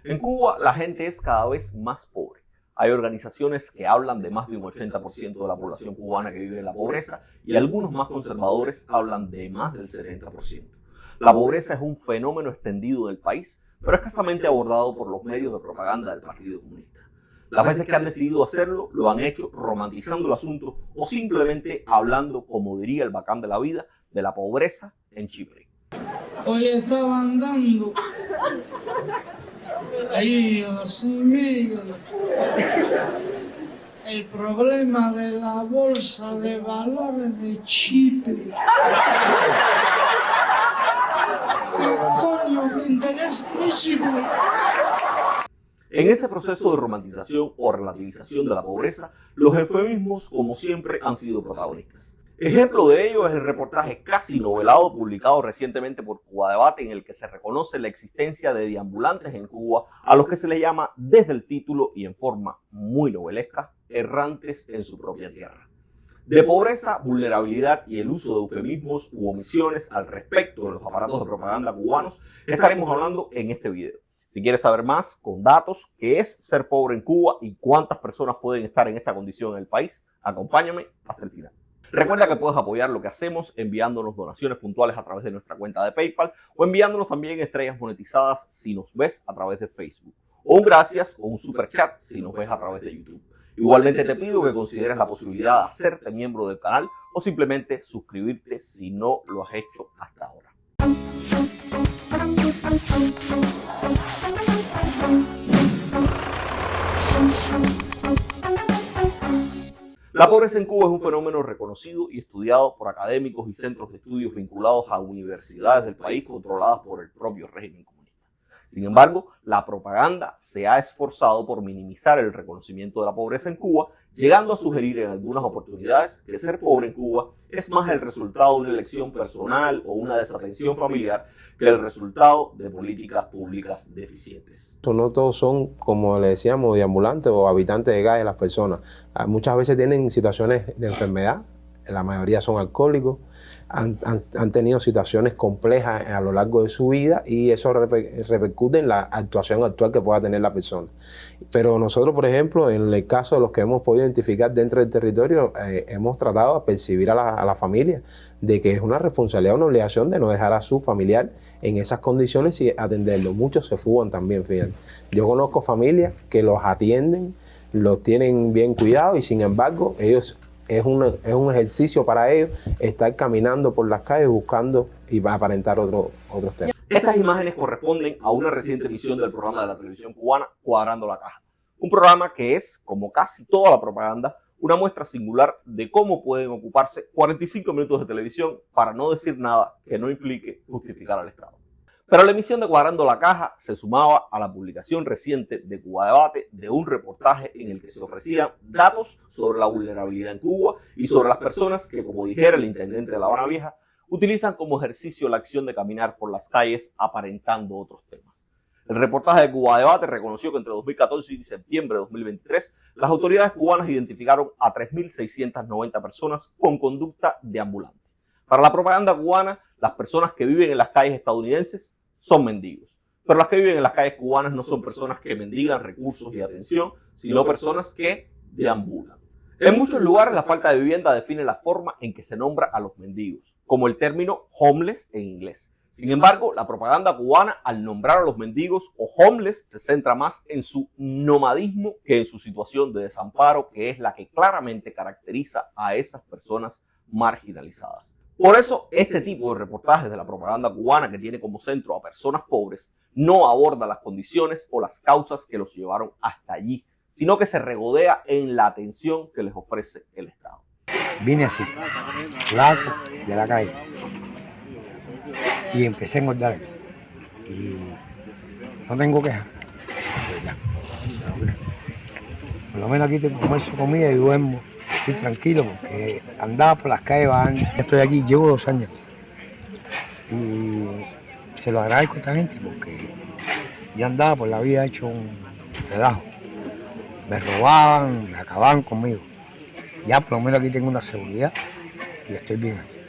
En Cuba, la gente es cada vez más pobre. Hay organizaciones que hablan de más de un 80% de la población cubana que vive en la pobreza y algunos más conservadores hablan de más del 70%. La pobreza es un fenómeno extendido en el país, pero escasamente abordado por los medios de propaganda del Partido Comunista. Las veces que han decidido hacerlo, lo han hecho romantizando el asunto o simplemente hablando, como diría el bacán de la vida, de la pobreza en Chipre. Hoy estaba andando ahí a las 6:30. El problema de la bolsa de valores de Chipre. ¿Qué coño me interesa mi Chipre? En ese proceso de romantización o relativización de la pobreza, los eufemismos, como siempre, han sido protagonistas. Ejemplo de ello es el reportaje casi novelado publicado recientemente por Cuba Debate, en el que se reconoce la existencia de deambulantes en Cuba, a los que se les llama, desde el título y en forma muy novelesca, errantes en su propia tierra. De pobreza, vulnerabilidad y el uso de eufemismos u omisiones al respecto de los aparatos de propaganda cubanos estaremos hablando en este video. Si quieres saber más, con datos, qué es ser pobre en Cuba y cuántas personas pueden estar en esta condición en el país, acompáñame hasta el final. Recuerda que puedes apoyar lo que hacemos enviándonos donaciones puntuales a través de nuestra cuenta de PayPal o enviándonos también estrellas monetizadas si nos ves a través de Facebook, o un gracias o un super chat si nos ves a través de YouTube. Igualmente te pido que consideres la posibilidad de hacerte miembro del canal o simplemente suscribirte si no lo has hecho hasta ahora. La pobreza en Cuba es un fenómeno reconocido y estudiado por académicos y centros de estudios vinculados a universidades del país controladas por el propio régimen comunista. Sin embargo, la propaganda se ha esforzado por minimizar el reconocimiento de la pobreza en Cuba, llegando a sugerir en algunas oportunidades que ser pobre en Cuba es más el resultado de una elección personal o una desatención familiar que el resultado de políticas públicas deficientes. No todos son, como le decíamos, deambulantes o habitantes de calle las personas. Muchas veces tienen situaciones de enfermedad, la mayoría son alcohólicos, han tenido situaciones complejas a lo largo de su vida y eso repercute en la actuación actual que pueda tener la persona. Pero nosotros, por ejemplo, en el caso de los que hemos podido identificar dentro del territorio, hemos tratado de percibir a la familia de que es una responsabilidad, una obligación de no dejar a su familiar en esas condiciones y atenderlo. Muchos se fugan también, fíjate. Yo conozco familias que los atienden, los tienen bien cuidados y sin embargo ellos es un ejercicio para ellos estar caminando por las calles buscando y aparentar otros temas. Estas imágenes corresponden a una reciente emisión del programa de la televisión cubana Cuadrando la Caja. Un programa que es, como casi toda la propaganda, una muestra singular de cómo pueden ocuparse 45 minutos de televisión para no decir nada que no implique justificar al Estado. Pero la emisión de Cuadrando la Caja se sumaba a la publicación reciente de Cuba Debate de un reportaje en el que se ofrecían datos sobre la vulnerabilidad en Cuba y sobre las personas que, como dijera el intendente de La Habana Vieja, utilizan como ejercicio la acción de caminar por las calles aparentando otros temas. El reportaje de Cuba Debate reconoció que entre 2014 y septiembre de 2023, las autoridades cubanas identificaron a 3.690 personas con conducta deambulante. Para la propaganda cubana, las personas que viven en las calles estadounidenses son mendigos, pero las que viven en las calles cubanas no son personas que mendigan recursos y atención, sino personas que deambulan. En muchos lugares la falta de vivienda define la forma en que se nombra a los mendigos, como el término homeless en inglés. Sin embargo, la propaganda cubana, al nombrar a los mendigos o homeless, se centra más en su nomadismo que en su situación de desamparo, que es la que claramente caracteriza a esas personas marginalizadas. Por eso, este tipo de reportajes de la propaganda cubana, que tiene como centro a personas pobres, no aborda las condiciones o las causas que los llevaron hasta allí, sino que se regodea en la atención que les ofrece el Estado. Vine así, flaco, de la calle, y empecé a engordar aquí. Y no tengo quejas. Pues ya. Por lo menos aquí tengo almuerzo, comida y duermo. Estoy tranquilo porque andaba por las calles bajando. Estoy aquí, llevo 2 años. Y se lo agradezco a esta gente porque yo andaba por la vida hecho un relajo. Me robaban, me acababan conmigo. Ya por lo menos aquí tengo una seguridad y estoy bien aquí.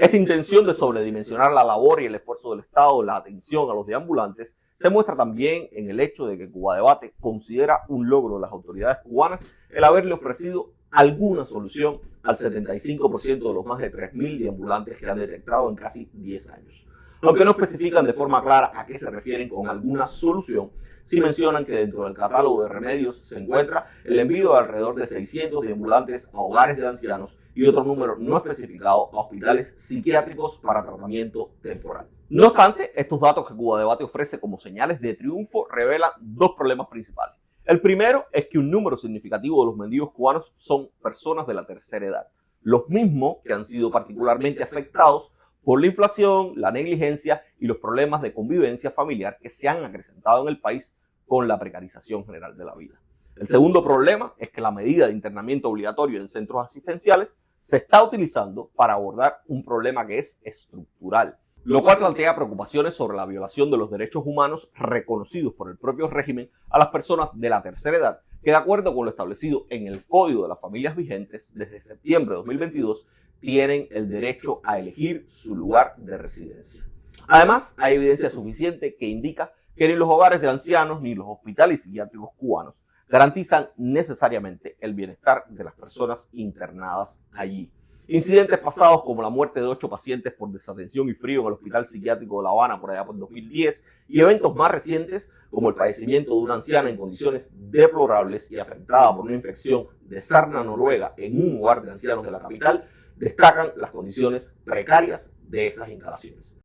Esta intención de sobredimensionar la labor y el esfuerzo del Estado en la atención a los deambulantes se muestra también en el hecho de que Cuba Debate considera un logro de las autoridades cubanas el haberle ofrecido alguna solución al 75% de los más de 3.000 deambulantes que han detectado en casi 10 años. Aunque no especifican de forma clara a qué se refieren con alguna solución, sí mencionan que dentro del catálogo de remedios se encuentra el envío de alrededor de 600 deambulantes a hogares de ancianos y otro número no especificado a hospitales psiquiátricos para tratamiento temporal. No obstante, estos datos que Cuba Debate ofrece como señales de triunfo revelan dos problemas principales. El primero es que un número significativo de los mendigos cubanos son personas de la tercera edad, los mismos que han sido particularmente afectados por la inflación, la negligencia y los problemas de convivencia familiar que se han acrecentado en el país con la precarización general de la vida. El segundo problema es que la medida de internamiento obligatorio en centros asistenciales se está utilizando para abordar un problema que es estructural, lo cual plantea preocupaciones sobre la violación de los derechos humanos reconocidos por el propio régimen a las personas de la tercera edad, que de acuerdo con lo establecido en el Código de las Familias vigentes desde septiembre de 2022, tienen el derecho a elegir su lugar de residencia. Además, hay evidencia suficiente que indica que ni los hogares de ancianos ni los hospitales psiquiátricos cubanos garantizan necesariamente el bienestar de las personas internadas allí. Incidentes pasados como la muerte de 8 pacientes por desatención y frío en el Hospital Psiquiátrico de La Habana por allá por 2010 y eventos más recientes como el fallecimiento de una anciana en condiciones deplorables y afectada por una infección de sarna noruega en un hogar de ancianos de la capital destacan las condiciones precarias de esas instalaciones.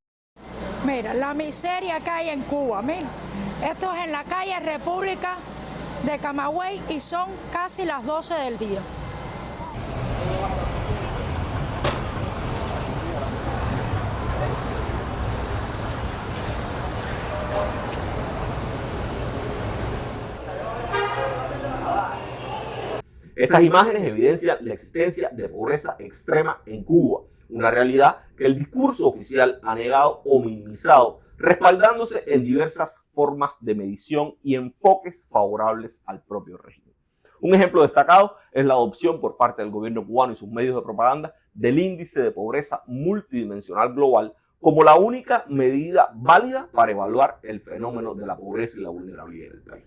Mira, la miseria que hay en Cuba, mira, esto es en la calle República de Camagüey y son casi las 12 del día. Estas imágenes evidencian la existencia de pobreza extrema en Cuba, una realidad que el discurso oficial ha negado o minimizado, respaldándose en diversas formas de medición y enfoques favorables al propio régimen. Un ejemplo destacado es la adopción por parte del gobierno cubano y sus medios de propaganda del índice de pobreza multidimensional global como la única medida válida para evaluar el fenómeno de la pobreza y la vulnerabilidad del país.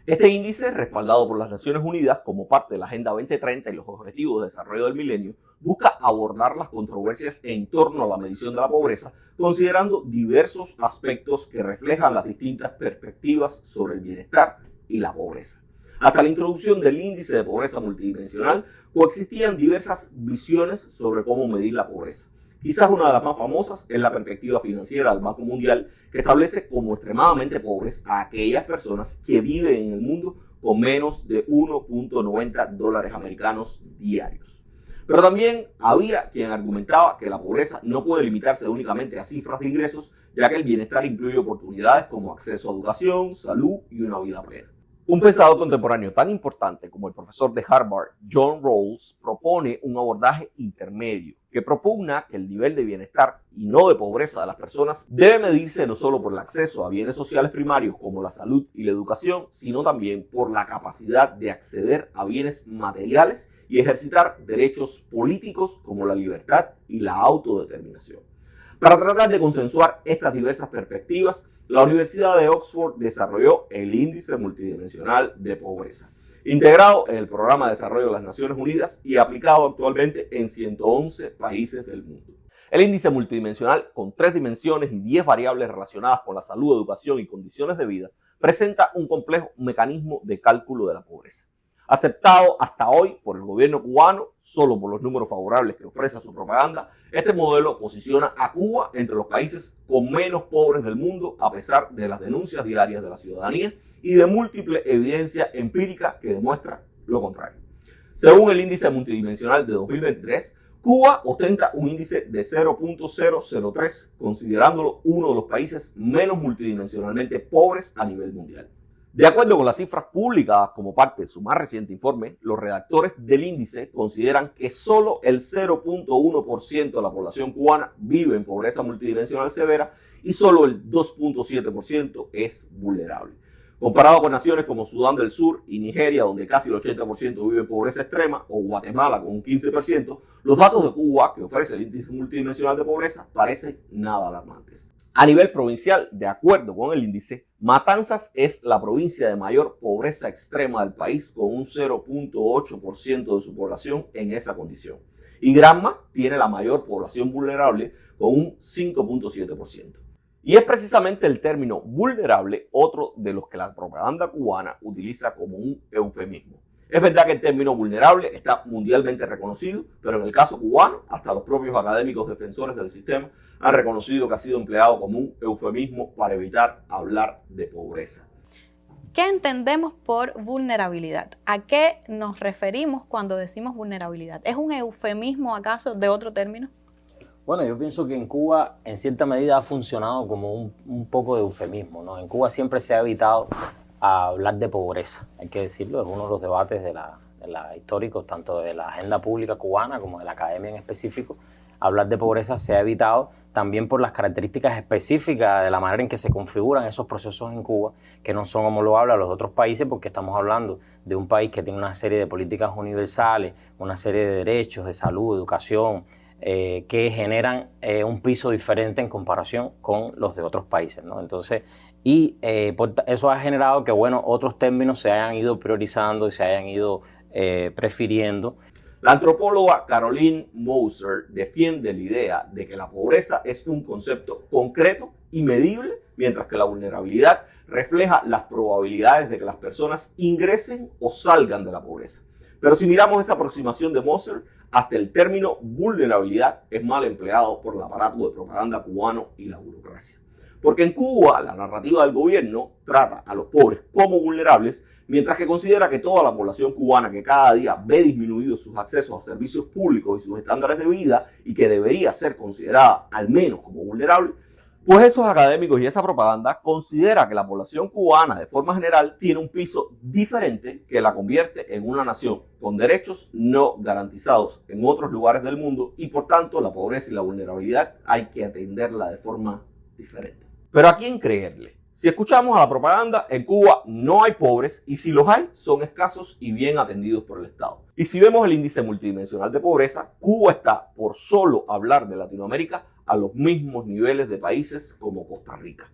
Este índice, respaldado por las Naciones Unidas como parte de la Agenda 2030 y los Objetivos de Desarrollo del Milenio, busca abordar las controversias en torno a la medición de la pobreza, considerando diversos aspectos que reflejan las distintas perspectivas sobre el bienestar y la pobreza. Hasta la introducción del índice de pobreza multidimensional, coexistían diversas visiones sobre cómo medir la pobreza. Quizás una de las más famosas es la perspectiva financiera del Banco Mundial, que establece como extremadamente pobres a aquellas personas que viven en el mundo con menos de 1.90 dólares americanos diarios. Pero también había quien argumentaba que la pobreza no puede limitarse únicamente a cifras de ingresos, ya que el bienestar incluye oportunidades como acceso a educación, salud y una vida plena. Un pensador contemporáneo tan importante como el profesor de Harvard, John Rawls, propone un abordaje intermedio que propugna que el nivel de bienestar y no de pobreza de las personas debe medirse no solo por el acceso a bienes sociales primarios como la salud y la educación, sino también por la capacidad de acceder a bienes materiales y ejercitar derechos políticos como la libertad y la autodeterminación. Para tratar de consensuar estas diversas perspectivas, la Universidad de Oxford desarrolló el Índice Multidimensional de Pobreza, integrado en el Programa de Desarrollo de las Naciones Unidas y aplicado actualmente en 111 países del mundo. El índice multidimensional, con 3 dimensiones y 10 variables relacionadas con la salud, educación y condiciones de vida, presenta un complejo mecanismo de cálculo de la pobreza. Aceptado hasta hoy por el gobierno cubano, solo por los números favorables que ofrece su propaganda, este modelo posiciona a Cuba entre los países con menos pobres del mundo, a pesar de las denuncias diarias de la ciudadanía y de múltiple evidencia empírica que demuestra lo contrario. Según el índice multidimensional de 2023, Cuba ostenta un índice de 0.003, considerándolo uno de los países menos multidimensionalmente pobres a nivel mundial. De acuerdo con las cifras publicadas como parte de su más reciente informe, los redactores del índice consideran que solo el 0.1% de la población cubana vive en pobreza multidimensional severa y solo el 2.7% es vulnerable. Comparado con naciones como Sudán del Sur y Nigeria, donde casi el 80% vive en pobreza extrema, o Guatemala con un 15%, los datos de Cuba, que ofrece el índice multidimensional de pobreza, parecen nada alarmantes. A nivel provincial, de acuerdo con el índice, Matanzas es la provincia de mayor pobreza extrema del país, con un 0.8% de su población en esa condición. Y Granma tiene la mayor población vulnerable, con un 5.7%. Y es precisamente el término vulnerable otro de los que la propaganda cubana utiliza como un eufemismo. Es verdad que el término vulnerable está mundialmente reconocido, pero en el caso cubano, hasta los propios académicos defensores del sistema han reconocido que ha sido empleado como un eufemismo para evitar hablar de pobreza. ¿Qué entendemos por vulnerabilidad? ¿A qué nos referimos cuando decimos vulnerabilidad? ¿Es un eufemismo acaso de otro término? Bueno, yo pienso que en Cuba en cierta medida ha funcionado como un poco de eufemismo, ¿no? En Cuba siempre se ha evitado hablar de pobreza, hay que decirlo, es uno de los debates de la históricos, tanto de la agenda pública cubana como de la academia en específico. Hablar de pobreza se ha evitado también por las características específicas de la manera en que se configuran esos procesos en Cuba, que no son homologables a los otros países, porque estamos hablando de un país que tiene una serie de políticas universales, una serie de derechos de salud, educación, que generan un piso diferente en comparación con los de otros países, ¿no? Entonces, eso ha generado que, bueno, otros términos se hayan ido priorizando y se hayan ido prefiriendo. La antropóloga Caroline Moser defiende la idea de que la pobreza es un concepto concreto y medible, mientras que la vulnerabilidad refleja las probabilidades de que las personas ingresen o salgan de la pobreza. Pero si miramos esa aproximación de Moser, hasta el término vulnerabilidad es mal empleado por el aparato de propaganda cubano y la burocracia. Porque en Cuba la narrativa del gobierno trata a los pobres como vulnerables, mientras que considera que toda la población cubana que cada día ve disminuidos sus accesos a servicios públicos y sus estándares de vida y que debería ser considerada al menos como vulnerable, pues esos académicos y esa propaganda considera que la población cubana de forma general tiene un piso diferente que la convierte en una nación con derechos no garantizados en otros lugares del mundo y por tanto la pobreza y la vulnerabilidad hay que atenderla de forma diferente. Pero ¿a quién creerle? Si escuchamos a la propaganda, en Cuba no hay pobres y si los hay, son escasos y bien atendidos por el Estado. Y si vemos el índice multidimensional de pobreza, Cuba está, por solo hablar de Latinoamérica, a los mismos niveles de países como Costa Rica.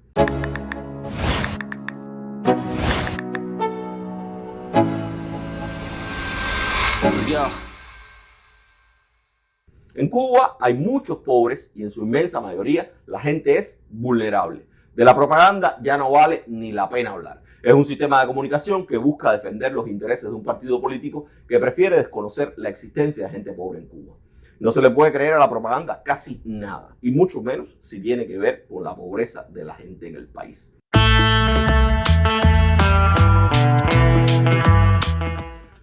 En Cuba hay muchos pobres y en su inmensa mayoría la gente es vulnerable. De la propaganda ya no vale ni la pena hablar. Es un sistema de comunicación que busca defender los intereses de un partido político que prefiere desconocer la existencia de gente pobre en Cuba. No se le puede creer a la propaganda casi nada, y mucho menos si tiene que ver con la pobreza de la gente en el país.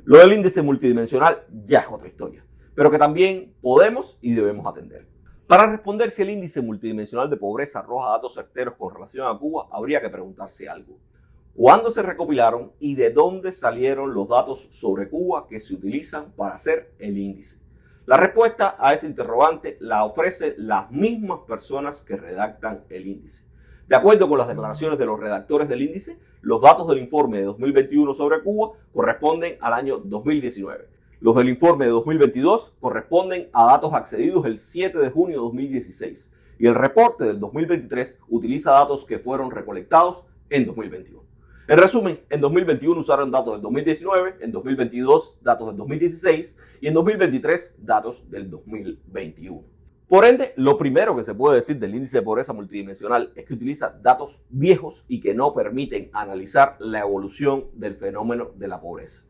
Lo del índice multidimensional ya es otra historia, pero que también podemos y debemos atender. Para responder si el índice multidimensional de pobreza arroja datos certeros con relación a Cuba, habría que preguntarse algo. ¿Cuándo se recopilaron y de dónde salieron los datos sobre Cuba que se utilizan para hacer el índice? La respuesta a ese interrogante la ofrecen las mismas personas que redactan el índice. De acuerdo con las declaraciones de los redactores del índice, los datos del informe de 2021 sobre Cuba corresponden al año 2019. Los del informe de 2022 corresponden a datos accedidos el 7 de junio de 2016 y el reporte del 2023 utiliza datos que fueron recolectados en 2021. En resumen, en 2021 usaron datos del 2019, en 2022 datos del 2016 y en 2023 datos del 2021. Por ende, lo primero que se puede decir del índice de pobreza multidimensional es que utiliza datos viejos y que no permiten analizar la evolución del fenómeno de la pobreza.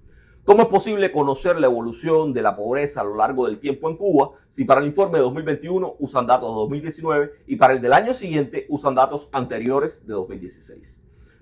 ¿Cómo es posible conocer la evolución de la pobreza a lo largo del tiempo en Cuba si para el informe de 2021 usan datos de 2019 y para el del año siguiente usan datos anteriores de 2016?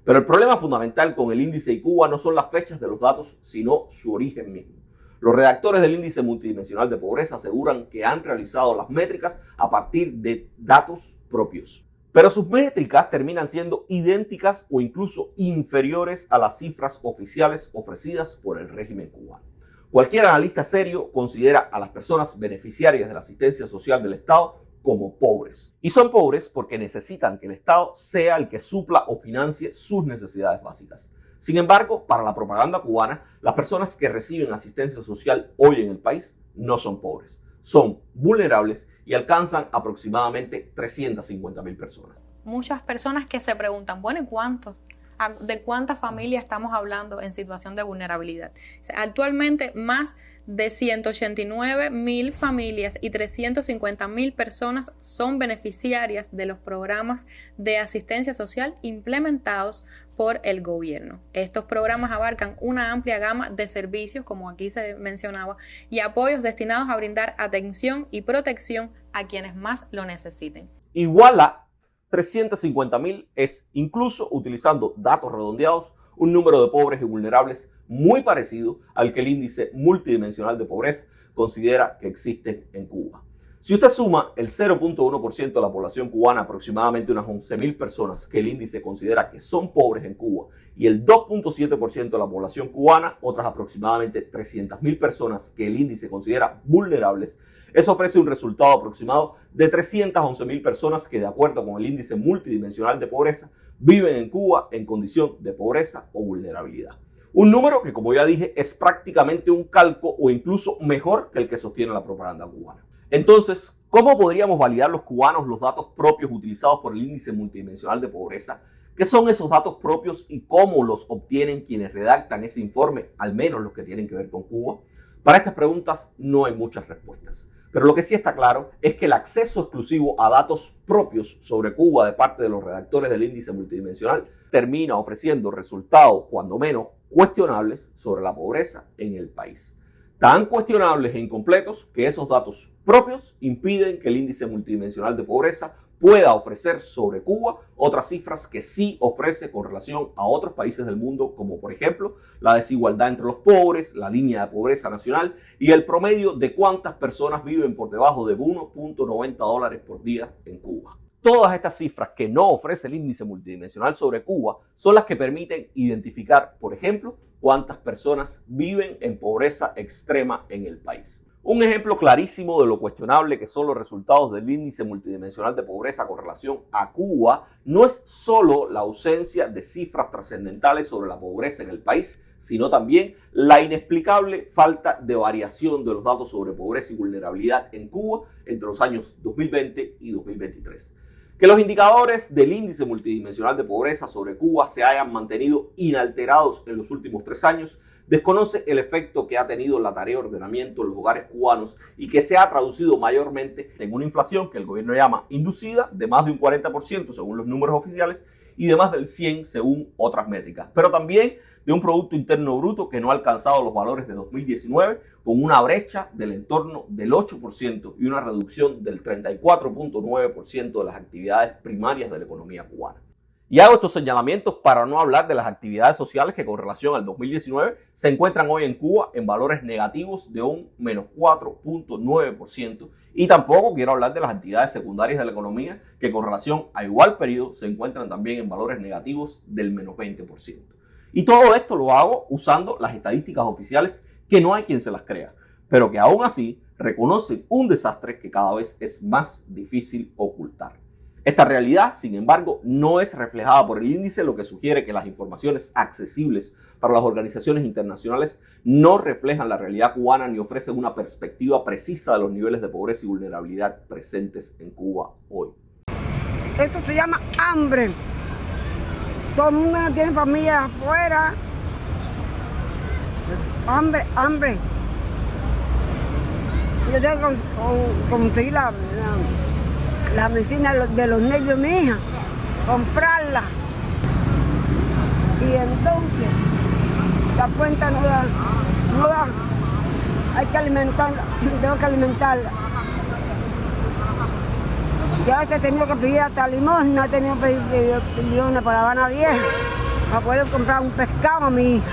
Pero el problema fundamental con el índice y Cuba no son las fechas de los datos, sino su origen mismo. Los redactores del índice multidimensional de pobreza aseguran que han realizado las métricas a partir de datos propios. Pero sus métricas terminan siendo idénticas o incluso inferiores a las cifras oficiales ofrecidas por el régimen cubano. Cualquier analista serio considera a las personas beneficiarias de la asistencia social del Estado como pobres. Y son pobres porque necesitan que el Estado sea el que supla o financie sus necesidades básicas. Sin embargo, para la propaganda cubana, las personas que reciben asistencia social hoy en el país no son pobres, son vulnerables y alcanzan aproximadamente 350.000 personas. Muchas personas que se preguntan, bueno, ¿y cuántos? ¿De cuántas familias estamos hablando en situación de vulnerabilidad? O sea, actualmente más de 189.000 familias y 350.000 personas son beneficiarias de los programas de asistencia social implementados por el gobierno. Estos programas abarcan una amplia gama de servicios, como aquí se mencionaba, y apoyos destinados a brindar atención y protección a quienes más lo necesiten. Igual a 350.000 es, incluso utilizando datos redondeados, un número de pobres y vulnerables muy parecido al que el índice multidimensional de pobreza considera que existe en Cuba. Si usted suma el 0.1% de la población cubana, aproximadamente unas 11.000 personas que el índice considera que son pobres en Cuba, y el 2.7% de la población cubana, otras aproximadamente 300.000 personas que el índice considera vulnerables, eso ofrece un resultado aproximado de 311.000 personas que, de acuerdo con el índice multidimensional de pobreza, viven en Cuba en condición de pobreza o vulnerabilidad. Un número que, como ya dije, es prácticamente un calco o incluso mejor que el que sostiene la propaganda cubana. Entonces, ¿cómo podríamos validar los cubanos los datos propios utilizados por el índice multidimensional de pobreza? ¿Qué son esos datos propios y cómo los obtienen quienes redactan ese informe, al menos los que tienen que ver con Cuba? Para estas preguntas no hay muchas respuestas. Pero lo que sí está claro es que el acceso exclusivo a datos propios sobre Cuba de parte de los redactores del índice multidimensional termina ofreciendo resultados, cuando menos, cuestionables sobre la pobreza en el país. Tan cuestionables e incompletos que esos datos propios impiden que el índice multidimensional de pobreza pueda ofrecer sobre Cuba otras cifras que sí ofrece con relación a otros países del mundo, como por ejemplo la desigualdad entre los pobres, la línea de pobreza nacional y el promedio de cuántas personas viven por debajo de $1.90 por día en Cuba. Todas estas cifras que no ofrece el índice multidimensional sobre Cuba son las que permiten identificar, por ejemplo, cuántas personas viven en pobreza extrema en el país. Un ejemplo clarísimo de lo cuestionable que son los resultados del índice multidimensional de pobreza con relación a Cuba no es solo la ausencia de cifras trascendentales sobre la pobreza en el país, sino también la inexplicable falta de variación de los datos sobre pobreza y vulnerabilidad en Cuba entre los años 2020 y 2023. Que los indicadores del índice multidimensional de pobreza sobre Cuba se hayan mantenido inalterados en los últimos 3 años desconoce el efecto que ha tenido la tarea de ordenamiento en los hogares cubanos y que se ha traducido mayormente en una inflación que el gobierno llama inducida de más de un 40% según los números oficiales y de más del 100% según otras métricas, pero también de un Producto Interno Bruto que no ha alcanzado los valores de 2019 con una brecha del entorno del 8% y una reducción del 34.9% de las actividades primarias de la economía cubana. Y hago estos señalamientos para no hablar de las actividades sociales que con relación al 2019 se encuentran hoy en Cuba en valores negativos de un menos 4.9%, y tampoco quiero hablar de las actividades secundarias de la economía que con relación a igual periodo se encuentran también en valores negativos del menos 20%. Y todo esto lo hago usando las estadísticas oficiales que no hay quien se las crea, pero que aún así reconocen un desastre que cada vez es más difícil ocultar. Esta realidad, sin embargo, no es reflejada por el índice, lo que sugiere que las informaciones accesibles para las organizaciones internacionales no reflejan la realidad cubana ni ofrecen una perspectiva precisa de los niveles de pobreza y vulnerabilidad presentes en Cuba hoy. Esto se llama hambre. Todo el mundo no tiene familia afuera. Hambre, hambre. Yo tengo que conseguir la medicina de los nervios de mi hija, comprarla. Y entonces la cuenta no da, hay que alimentarla, tengo que alimentarla. Yo a veces he tenido que pedir hasta limosna, he tenido que pedir limosna para La Habana Vieja, para poder comprar un pescado a mi hija.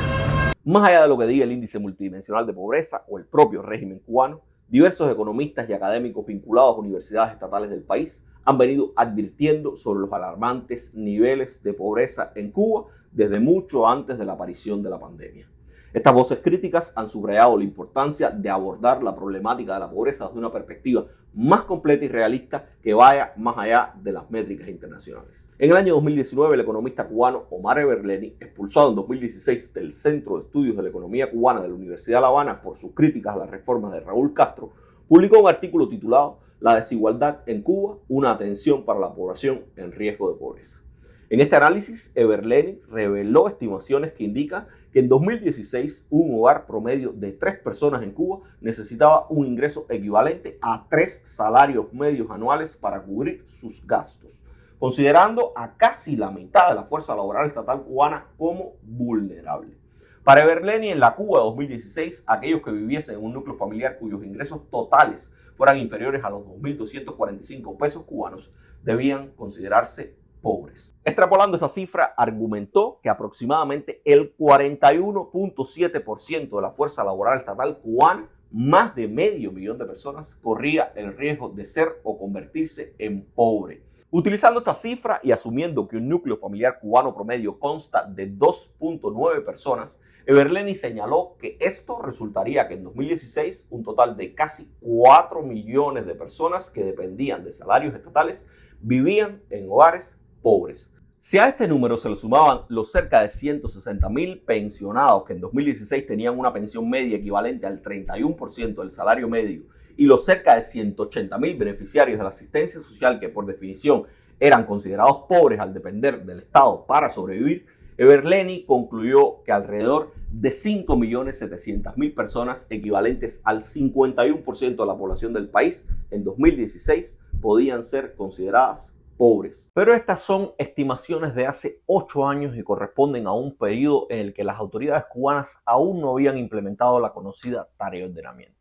Más allá de lo que diga el índice multidimensional de pobreza o el propio régimen cubano, diversos economistas y académicos vinculados a universidades estatales del país han venido advirtiendo sobre los alarmantes niveles de pobreza en Cuba desde mucho antes de la aparición de la pandemia. Estas voces críticas han subrayado la importancia de abordar la problemática de la pobreza desde una perspectiva más completa y realista que vaya más allá de las métricas internacionales. En el año 2019, el economista cubano Omar Eberleni, expulsado en 2016 del Centro de Estudios de la Economía Cubana de la Universidad de La Habana por sus críticas a las reformas de Raúl Castro, publicó un artículo titulado "La desigualdad en Cuba, una atención para la población en riesgo de pobreza". En este análisis, Eberleni reveló estimaciones que indican que en 2016 un hogar promedio de 3 personas en Cuba necesitaba un ingreso equivalente a 3 salarios medios anuales para cubrir sus gastos, considerando a casi la mitad de la fuerza laboral estatal cubana como vulnerable. Para Eberleni, en la Cuba de 2016, aquellos que viviesen en un núcleo familiar cuyos ingresos totales fueran inferiores a los 2.245 pesos cubanos debían considerarse pobres. Extrapolando esa cifra, argumentó que aproximadamente el 41.7% de la fuerza laboral estatal cubana, más de medio millón de personas, corría el riesgo de ser o convertirse en pobre. Utilizando esta cifra y asumiendo que un núcleo familiar cubano promedio consta de 2.9 personas, Eberleni señaló que esto resultaría que en 2016 un total de casi 4 millones de personas que dependían de salarios estatales vivían en hogares pobres. Si a este número se le sumaban los cerca de 160.000 pensionados que en 2016 tenían una pensión media equivalente al 31% del salario medio y los cerca de 180.000 beneficiarios de la asistencia social que por definición eran considerados pobres al depender del Estado para sobrevivir, Eberleni concluyó que alrededor de 5.700.000 personas, equivalentes al 51% de la población del país en 2016, podían ser consideradas pobres. Pero estas son estimaciones de hace 8 años y corresponden a un periodo en el que las autoridades cubanas aún no habían implementado la conocida tarea de ordenamiento.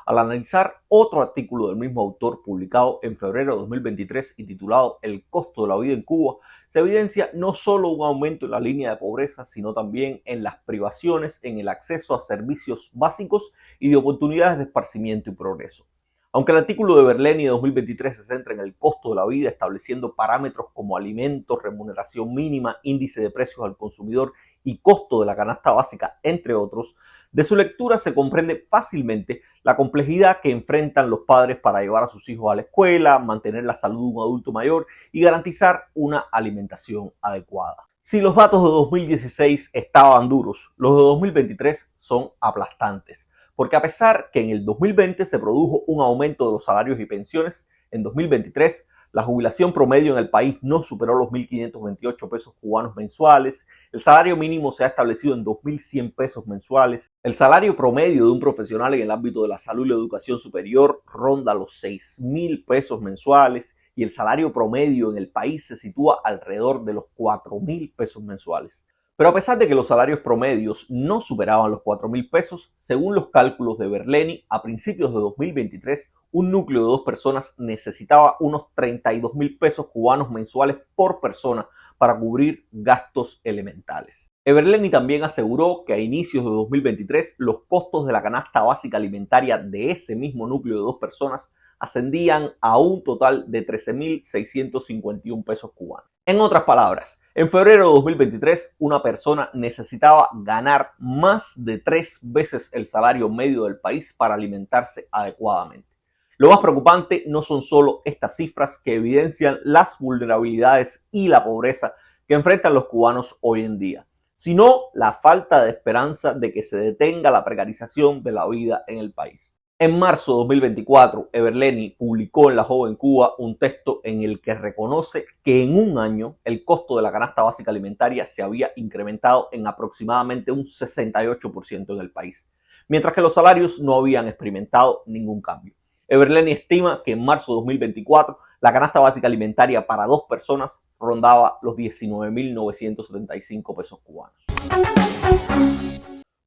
Al analizar otro artículo del mismo autor publicado en febrero de 2023 y titulado "El costo de la vida en Cuba", se evidencia no solo un aumento en la línea de pobreza, sino también en las privaciones en el acceso a servicios básicos y de oportunidades de esparcimiento y progreso. Aunque el artículo de Eberleni de 2023 se centra en el costo de la vida, estableciendo parámetros como alimentos, remuneración mínima, índice de precios al consumidor y costo de la canasta básica, entre otros, de su lectura se comprende fácilmente la complejidad que enfrentan los padres para llevar a sus hijos a la escuela, mantener la salud de un adulto mayor y garantizar una alimentación adecuada. Si los datos de 2016 estaban duros, los de 2023 son aplastantes. Porque a pesar que en el 2020 se produjo un aumento de los salarios y pensiones, en 2023 la jubilación promedio en el país no superó los 1.528 pesos cubanos mensuales, el salario mínimo se ha establecido en 2.100 pesos mensuales, el salario promedio de un profesional en el ámbito de la salud y la educación superior ronda los 6.000 pesos mensuales y el salario promedio en el país se sitúa alrededor de los 4.000 pesos mensuales. Pero a pesar de que los salarios promedios no superaban los 4.000 pesos, según los cálculos de Eberleni, a principios de 2023, un núcleo de 2 personas necesitaba unos 32.000 pesos cubanos mensuales por persona para cubrir gastos elementales. Eberleni también aseguró que a inicios de 2023 los costos de la canasta básica alimentaria de ese mismo núcleo de 2 personas ascendían a un total de 13.651 pesos cubanos. En otras palabras, en febrero de 2023, una persona necesitaba ganar más de 3 veces el salario medio del país para alimentarse adecuadamente. Lo más preocupante no son solo estas cifras que evidencian las vulnerabilidades y la pobreza que enfrentan los cubanos hoy en día, sino la falta de esperanza de que se detenga la precarización de la vida en el país. En marzo de 2024, Eberleni publicó en La Joven Cuba un texto en el que reconoce que en un año el costo de la canasta básica alimentaria se había incrementado en aproximadamente un 68% en el país, mientras que los salarios no habían experimentado ningún cambio. Eberleni estima que en marzo de 2024 la canasta básica alimentaria para 2 personas rondaba los 19.975 pesos cubanos.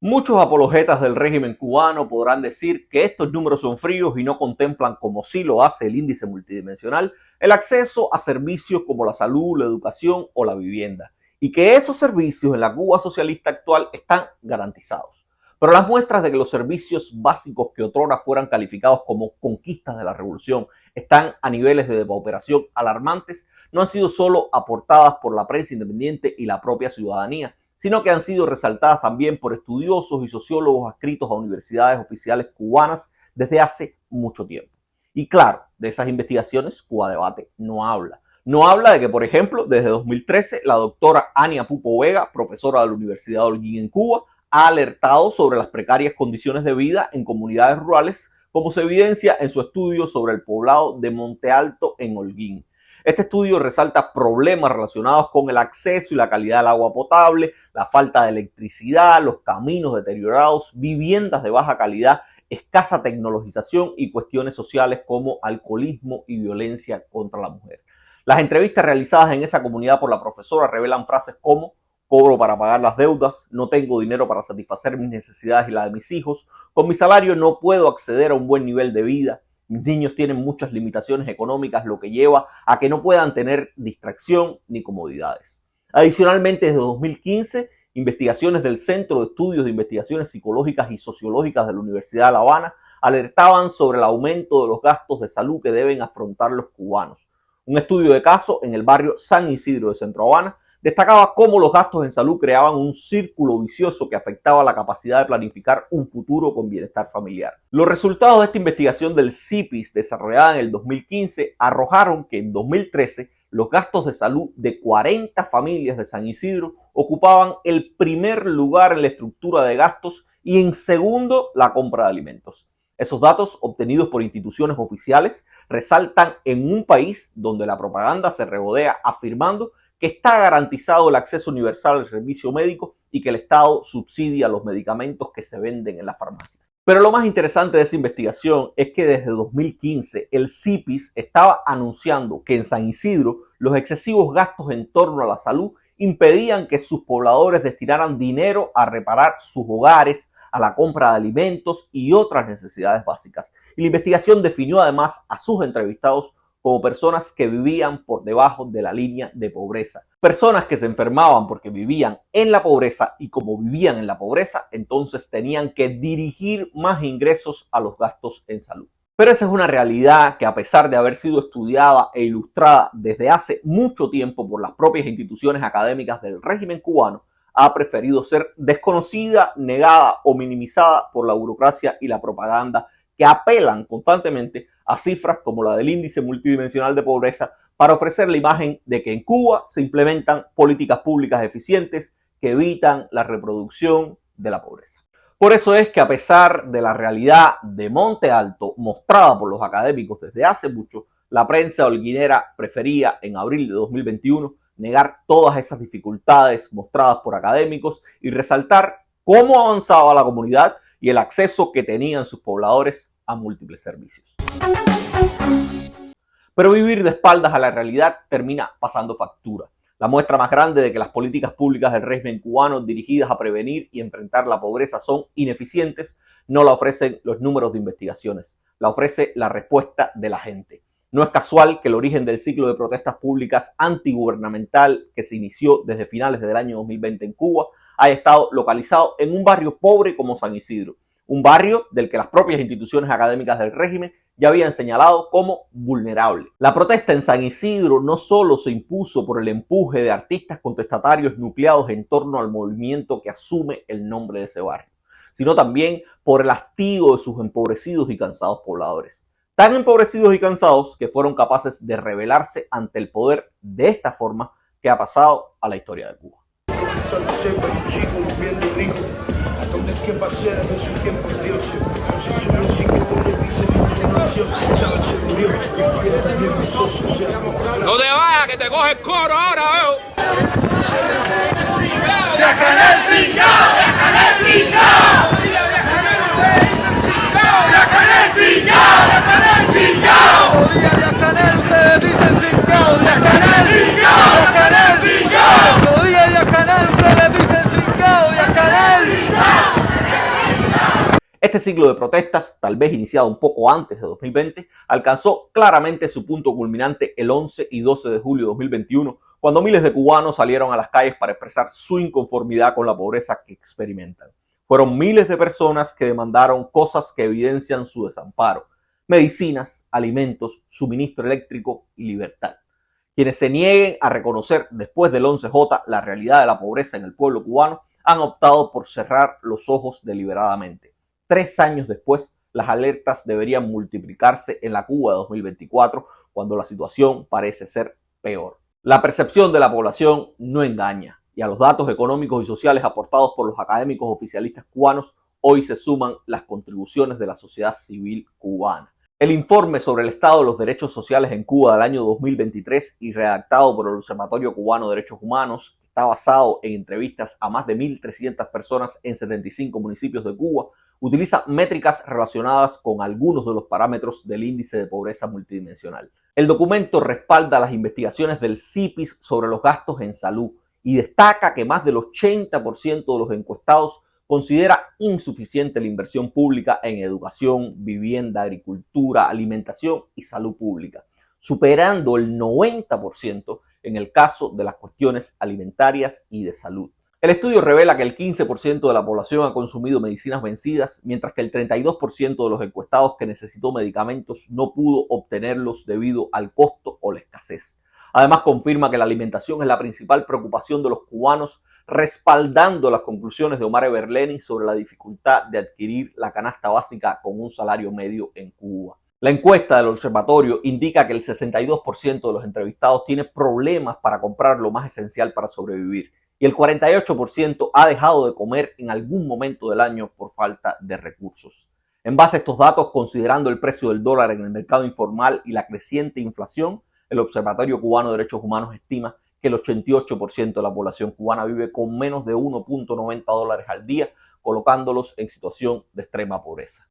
Muchos apologetas del régimen cubano podrán decir que estos números son fríos y no contemplan, como sí lo hace el índice multidimensional, el acceso a servicios como la salud, la educación o la vivienda, y que esos servicios en la Cuba socialista actual están garantizados. Pero las muestras de que los servicios básicos que otrora fueran calificados como conquistas de la revolución están a niveles de depauperación alarmantes no han sido solo aportadas por la prensa independiente y la propia ciudadanía, sino que han sido resaltadas también por estudiosos y sociólogos adscritos a universidades oficiales cubanas desde hace mucho tiempo. Y claro, de esas investigaciones Cuba Debate no habla. No habla de que, por ejemplo, desde 2013, la doctora Ania Pupo Vega, profesora de la Universidad de Holguín en Cuba, ha alertado sobre las precarias condiciones de vida en comunidades rurales, como se evidencia en su estudio sobre el poblado de Monte Alto en Holguín. Este estudio resalta problemas relacionados con el acceso y la calidad del agua potable, la falta de electricidad, los caminos deteriorados, viviendas de baja calidad, escasa tecnologización y cuestiones sociales como alcoholismo y violencia contra la mujer. Las entrevistas realizadas en esa comunidad por la profesora revelan frases como: cobro para pagar las deudas, no tengo dinero para satisfacer mis necesidades y las de mis hijos, con mi salario no puedo acceder a un buen nivel de vida, mis niños tienen muchas limitaciones económicas, lo que lleva a que no puedan tener distracción ni comodidades. Adicionalmente, desde 2015, investigaciones del Centro de Estudios de Investigaciones Psicológicas y Sociológicas de la Universidad de La Habana alertaban sobre el aumento de los gastos de salud que deben afrontar los cubanos. Un estudio de caso en el barrio San Isidro de Centro Habana destacaba cómo los gastos en salud creaban un círculo vicioso que afectaba la capacidad de planificar un futuro con bienestar familiar. Los resultados de esta investigación del CIPIS, desarrollada en el 2015, arrojaron que en 2013 los gastos de salud de 40 familias de San Isidro ocupaban el primer lugar en la estructura de gastos y en segundo la compra de alimentos. Esos datos, obtenidos por instituciones oficiales, resaltan en un país donde la propaganda se regodea afirmando que está garantizado el acceso universal al servicio médico y que el Estado subsidia los medicamentos que se venden en las farmacias. Pero lo más interesante de esa investigación es que desde 2015 el CIPIS estaba anunciando que en San Isidro los excesivos gastos en torno a la salud impedían que sus pobladores destinaran dinero a reparar sus hogares, a la compra de alimentos y otras necesidades básicas. Y la investigación definió además a sus entrevistados como personas que vivían por debajo de la línea de pobreza. Personas que se enfermaban porque vivían en la pobreza y como vivían en la pobreza, entonces tenían que dirigir más ingresos a los gastos en salud. Pero esa es una realidad que, a pesar de haber sido estudiada e ilustrada desde hace mucho tiempo por las propias instituciones académicas del régimen cubano, ha preferido ser desconocida, negada o minimizada por la burocracia y la propaganda que apelan constantemente a cifras como la del índice multidimensional de pobreza para ofrecer la imagen de que en Cuba se implementan políticas públicas eficientes que evitan la reproducción de la pobreza. Por eso es que, a pesar de la realidad de Monte Alto mostrada por los académicos desde hace mucho, la prensa holguinera prefería en abril de 2021 negar todas esas dificultades mostradas por académicos y resaltar cómo avanzaba la comunidad y el acceso que tenían sus pobladores a múltiples servicios. Pero vivir de espaldas a la realidad termina pasando factura. La muestra más grande de que las políticas públicas del régimen cubano dirigidas a prevenir y enfrentar la pobreza son ineficientes no la ofrecen los números de investigaciones, la ofrece la respuesta de la gente. No es casual que el origen del ciclo de protestas públicas antigubernamental que se inició desde finales del año 2020 en Cuba haya estado localizado en un barrio pobre como San Isidro, un barrio del que las propias instituciones académicas del régimen ya habían señalado como vulnerable. La protesta en San Isidro no solo se impuso por el empuje de artistas contestatarios nucleados en torno al movimiento que asume el nombre de ese barrio, sino también por el hastío de sus empobrecidos y cansados pobladores. Tan empobrecidos y cansados que fueron capaces de rebelarse ante el poder de esta forma que ha pasado a la historia de Cuba. Solo sepa sus hijos viviendo rico, a donde es que pasearon en su tiempo Dios. Entonces su música televisa mi generación, chao se murió y fue también mi socio. No te vayas que te coge el coro ahora, veo. Este ciclo de protestas, tal vez iniciado un poco antes de 2020, alcanzó claramente su punto culminante el 11 y 12 de julio de 2021, cuando miles de cubanos salieron a las calles para expresar su inconformidad con la pobreza que experimentan. Fueron miles de personas que demandaron cosas que evidencian su desamparo: medicinas, alimentos, suministro eléctrico y libertad. Quienes se nieguen a reconocer después del 11J la realidad de la pobreza en el pueblo cubano han optado por cerrar los ojos deliberadamente. 3 años después, las alertas deberían multiplicarse en la Cuba de 2024, cuando la situación parece ser peor. La percepción de la población no engaña, y a los datos económicos y sociales aportados por los académicos oficialistas cubanos, hoy se suman las contribuciones de la sociedad civil cubana. El informe sobre el estado de los derechos sociales en Cuba del año 2023 y redactado por el Observatorio Cubano de Derechos Humanos, que está basado en entrevistas a más de 1.300 personas en 75 municipios de Cuba, utiliza métricas relacionadas con algunos de los parámetros del índice de pobreza multidimensional. El documento respalda las investigaciones del CIPIS sobre los gastos en salud y destaca que más del 80% de los encuestados considera insuficiente la inversión pública en educación, vivienda, agricultura, alimentación y salud pública, superando el 90% en el caso de las cuestiones alimentarias y de salud. El estudio revela que el 15% de la población ha consumido medicinas vencidas, mientras que el 32% de los encuestados que necesitó medicamentos no pudo obtenerlos debido al costo o la escasez. Además, confirma que la alimentación es la principal preocupación de los cubanos, respaldando las conclusiones de Omar Eberleni sobre la dificultad de adquirir la canasta básica con un salario medio en Cuba. La encuesta del observatorio indica que el 62% de los entrevistados tiene problemas para comprar lo más esencial para sobrevivir y el 48% ha dejado de comer en algún momento del año por falta de recursos. En base a estos datos, considerando el precio del dólar en el mercado informal y la creciente inflación, el Observatorio Cubano de Derechos Humanos estima que el 88% de la población cubana vive con menos de 1.90 dólares al día, colocándolos en situación de extrema pobreza.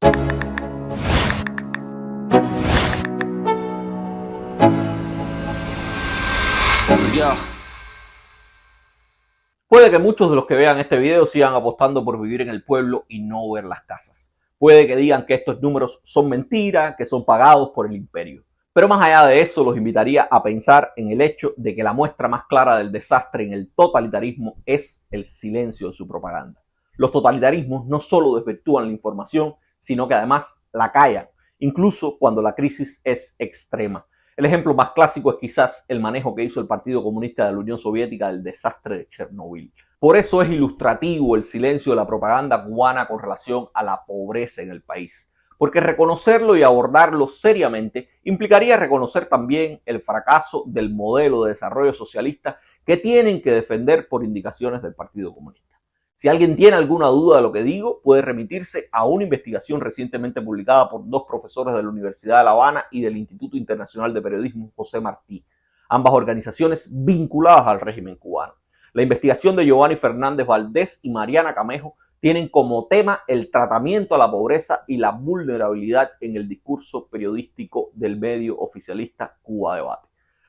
Puede que muchos de los que vean este video sigan apostando por vivir en el pueblo y no ver las casas. Puede que digan que estos números son mentiras, que son pagados por el imperio. Pero más allá de eso, los invitaría a pensar en el hecho de que la muestra más clara del desastre en el totalitarismo es el silencio de su propaganda. Los totalitarismos no solo desvirtúan la información, sino que además la callan, incluso cuando la crisis es extrema. El ejemplo más clásico es quizás el manejo que hizo el Partido Comunista de la Unión Soviética del desastre de Chernobyl. Por eso es ilustrativo el silencio de la propaganda cubana con relación a la pobreza en el país. Porque reconocerlo y abordarlo seriamente implicaría reconocer también el fracaso del modelo de desarrollo socialista que tienen que defender por indicaciones del Partido Comunista. Si alguien tiene alguna duda de lo que digo, puede remitirse a una investigación recientemente publicada por 2 profesores de la Universidad de La Habana y del Instituto Internacional de Periodismo José Martí, ambas organizaciones vinculadas al régimen cubano. La investigación de Giovanni Fernández Valdés y Mariana Camejo tienen como tema el tratamiento a la pobreza y la vulnerabilidad en el discurso periodístico del medio oficialista Cuba Debate.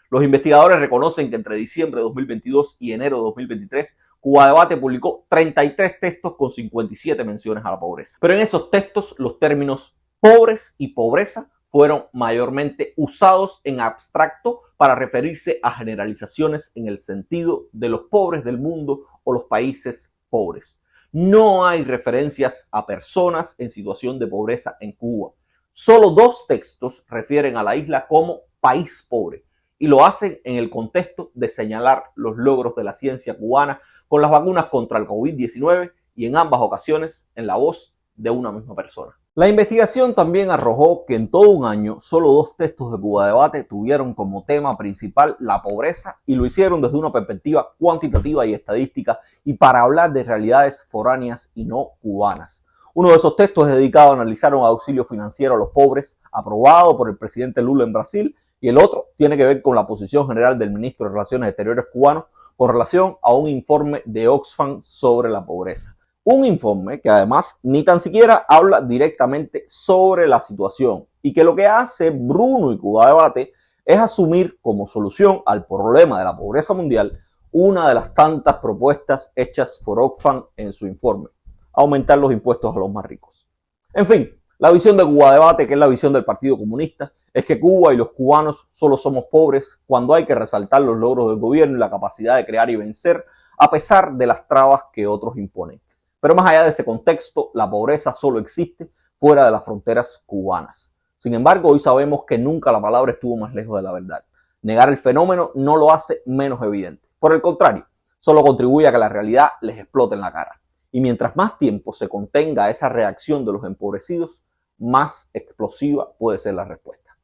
Los investigadores reconocen que entre diciembre de 2022 y enero de 2023, Cuba Debate publicó 33 textos con 57 menciones a la pobreza. Pero en esos textos los términos pobres y pobreza fueron mayormente usados en abstracto para referirse a generalizaciones en el sentido de los pobres del mundo o los países pobres. No hay referencias a personas en situación de pobreza en Cuba. Solo 2 textos refieren a la isla como país pobre y lo hacen en el contexto de señalar los logros de la ciencia cubana con las vacunas contra el COVID-19 y en ambas ocasiones en la voz de una misma persona. La investigación también arrojó que en todo un año solo 2 textos de Cuba Debate tuvieron como tema principal la pobreza y lo hicieron desde una perspectiva cuantitativa y estadística y para hablar de realidades foráneas y no cubanas. Uno de esos textos es dedicado a analizar un auxilio financiero a los pobres aprobado por el presidente Lula en Brasil y el otro tiene que ver con la posición general del ministro de Relaciones Exteriores cubano con relación a un informe de Oxfam sobre la pobreza. Un informe que además ni tan siquiera habla directamente sobre la situación y que lo que hace Bruno y Cuba Debate es asumir como solución al problema de la pobreza mundial una de las tantas propuestas hechas por Oxfam en su informe: aumentar los impuestos a los más ricos. En fin, la visión de Cuba Debate, que es la visión del Partido Comunista, es que Cuba y los cubanos solo somos pobres cuando hay que resaltar los logros del gobierno y la capacidad de crear y vencer a pesar de las trabas que otros imponen. Pero más allá de ese contexto, la pobreza solo existe fuera de las fronteras cubanas. Sin embargo, hoy sabemos que nunca la palabra estuvo más lejos de la verdad. Negar el fenómeno no lo hace menos evidente. Por el contrario, solo contribuye a que la realidad les explote en la cara. Y mientras más tiempo se contenga esa reacción de los empobrecidos, más explosiva puede ser la respuesta.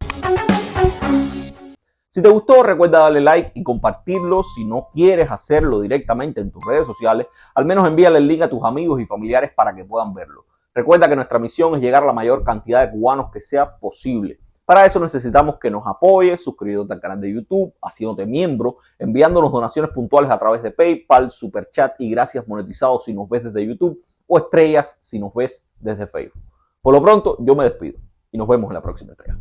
Si te gustó, recuerda darle like y compartirlo. Si no quieres hacerlo directamente en tus redes sociales, al menos envíale el link a tus amigos y familiares para que puedan verlo. Recuerda que nuestra misión es llegar a la mayor cantidad de cubanos que sea posible. Para eso necesitamos que nos apoyes, suscribiéndote al canal de YouTube, haciéndote miembro, enviándonos donaciones puntuales a través de PayPal, Superchat y gracias monetizados si nos ves desde YouTube o estrellas si nos ves desde Facebook. Por lo pronto, yo me despido y nos vemos en la próxima entrega.